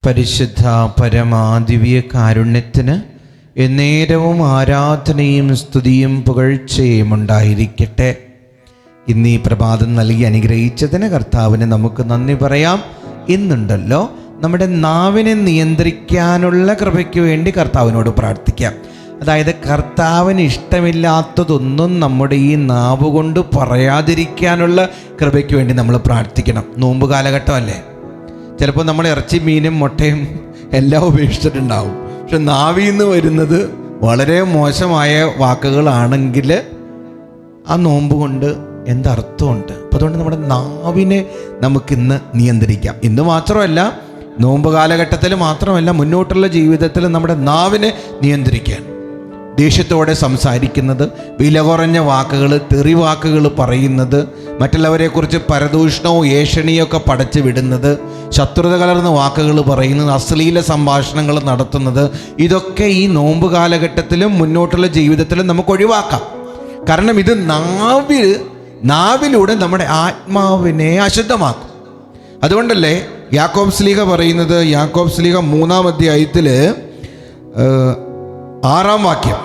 പരിശുദ്ധ പരമാദിവ്യ കാരുണ്യത്തിന് എന്നേരവും ആരാധനയും സ്തുതിയും പുകഴ്ചയും ഉണ്ടായിരിക്കട്ടെ. ഇന്ന് ഈ പ്രഭാതം നൽകി അനുഗ്രഹിച്ചതിന് കർത്താവിന് നമുക്ക് നന്ദി പറയാം. ഇന്നുണ്ടല്ലോ നമ്മുടെ നാവിനെ നിയന്ത്രിക്കാനുള്ള കൃപയ്ക്ക് വേണ്ടി കർത്താവിനോട് പ്രാർത്ഥിക്കാം. അതായത് കർത്താവിന് ഇഷ്ടമില്ലാത്തതൊന്നും നമ്മുടെ ഈ നാവ് കൊണ്ട് പറയാതിരിക്കാനുള്ള കൃപയ്ക്ക് വേണ്ടി നമ്മൾ പ്രാർത്ഥിക്കണം. നോമ്പ് കാലഘട്ടമല്ലേ, ചിലപ്പോൾ നമ്മൾ ഇറച്ചി മീനും മുട്ടയും എല്ലാം ഉപേക്ഷിച്ചിട്ടുണ്ടാവും. പക്ഷെ നാവിൽ നിന്ന് വരുന്നത് വളരെ മോശമായ വാക്കുകളാണെങ്കിൽ ആ നോമ്പ് കൊണ്ട് എന്തർത്ഥമുണ്ട്? അപ്പം അതുകൊണ്ട് നമ്മുടെ നാവിനെ നമുക്കിന്ന് നിയന്ത്രിക്കാം. ഇന്ന് മാത്രമല്ല, നോമ്പ് കാലഘട്ടത്തിൽ മാത്രമല്ല, മുന്നോട്ടുള്ള ജീവിതത്തിൽ നമ്മുടെ നാവിനെ നിയന്ത്രിക്കാൻ. ദേഷ്യത്തോടെ സംസാരിക്കുന്നത്, വില കുറഞ്ഞ വാക്കുകൾ, തെറി വാക്കുകൾ പറയുന്നത്, മറ്റുള്ളവരെക്കുറിച്ച് പരദൂഷണവും ഏഷണിയൊക്കെ പടച്ചു വിടുന്നത്, ശത്രുത കലർന്ന വാക്കുകൾ പറയുന്നത്, അശ്ലീല സംഭാഷണങ്ങൾ നടത്തുന്നത്, ഇതൊക്കെ ഈ നോമ്പ് കാലഘട്ടത്തിലും മുന്നോട്ടുള്ള ജീവിതത്തിലും നമുക്ക് ഒഴിവാക്കാം. കാരണം ഇത് നാവിലൂടെ നമ്മുടെ ആത്മാവിനെ അശുദ്ധമാക്കും. അതുകൊണ്ടല്ലേ യാക്കോബ് ശ്ലീഹ പറയുന്നത്, യാക്കോബ് ശ്ലീഹ 3-ാം അധ്യായത്തിൽ 6-ാം വാക്യം,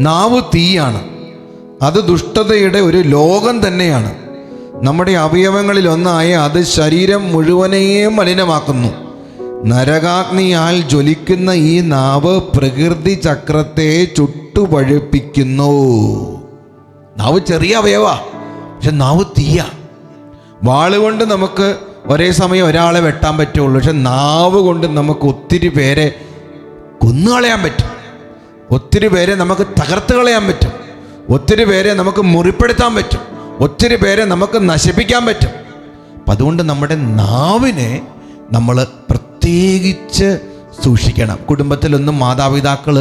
നാവ് തീയാണ്, അത് ദുഷ്ടതയുടെ ഒരു ലോകം തന്നെയാണ്. നമ്മുടെ അവയവങ്ങളിൽ ഒന്നായ അത് ശരീരം മുഴുവനെയും മലിനമാക്കുന്നു. നരകാഗ്നിയാൽ ജ്വലിക്കുന്ന ഈ നാവ് പ്രകൃതി ചക്രത്തെ ചുട്ടുപഴുപ്പിക്കുന്നു. നാവ് ചെറിയ അവയവ, പക്ഷെ നാവ് തീയ. വാളുകൊണ്ട് നമുക്ക് ഒരേ സമയം ഒരാളെ വെട്ടാൻ പറ്റുള്ളൂ, പക്ഷെ നാവ് കൊണ്ട് നമുക്ക് ഒത്തിരി പേരെ കൊന്നുകളയാൻ പറ്റും, ഒത്തിരി പേരെ നമുക്ക് തകർത്ത് കളയാൻ പറ്റും, ഒത്തിരി പേരെ നമുക്ക് മുറിപ്പെടുത്താൻ പറ്റും, ഒത്തിരി പേരെ നമുക്ക് നശിപ്പിക്കാൻ പറ്റും. അപ്പം അതുകൊണ്ട് നമ്മുടെ നാവിനെ നമ്മൾ പ്രത്യേകിച്ച് സൂക്ഷിക്കണം. കുടുംബത്തിലൊന്നും മാതാപിതാക്കൾ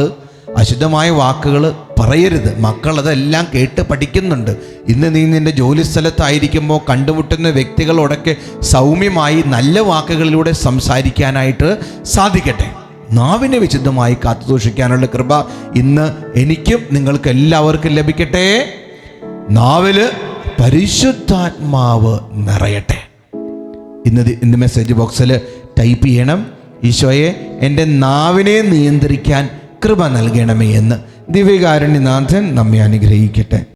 അശുദ്ധമായ വാക്കുകൾ പറയരുത്. മക്കളതെല്ലാം കേട്ട് പഠിക്കുന്നുണ്ട്. ഇന്ന് നീ നിൻ്റെ ജോലി സ്ഥലത്തായിരിക്കുമ്പോൾ കണ്ടുമുട്ടുന്ന വ്യക്തികളോടൊക്കെ സൗമ്യമായി നല്ല വാക്കുകളിലൂടെ സംസാരിക്കാനായിട്ട് സാധിക്കട്ടെ. നാവിനെ വിശുദ്ധമായി കാത്തുസൂക്ഷിക്കാനുള്ള കൃപ ഇന്ന് എനിക്കും നിങ്ങൾക്ക് എല്ലാവർക്കും ലഭിക്കട്ടെ. നാവില് പരിശുദ്ധാത്മാവ് നിറയട്ടെ. ഇന്ന് മെസ്സേജ് ബോക്സിൽ ടൈപ്പ് ചെയ്യണം, ഈശോയെ എൻ്റെ നാവിനെ നിയന്ത്രിക്കാൻ കൃപ നൽകണമേ എന്ന്. ദിവ്യകാരുണ്യനാഥൻ നമ്മെ അനുഗ്രഹിക്കട്ടെ.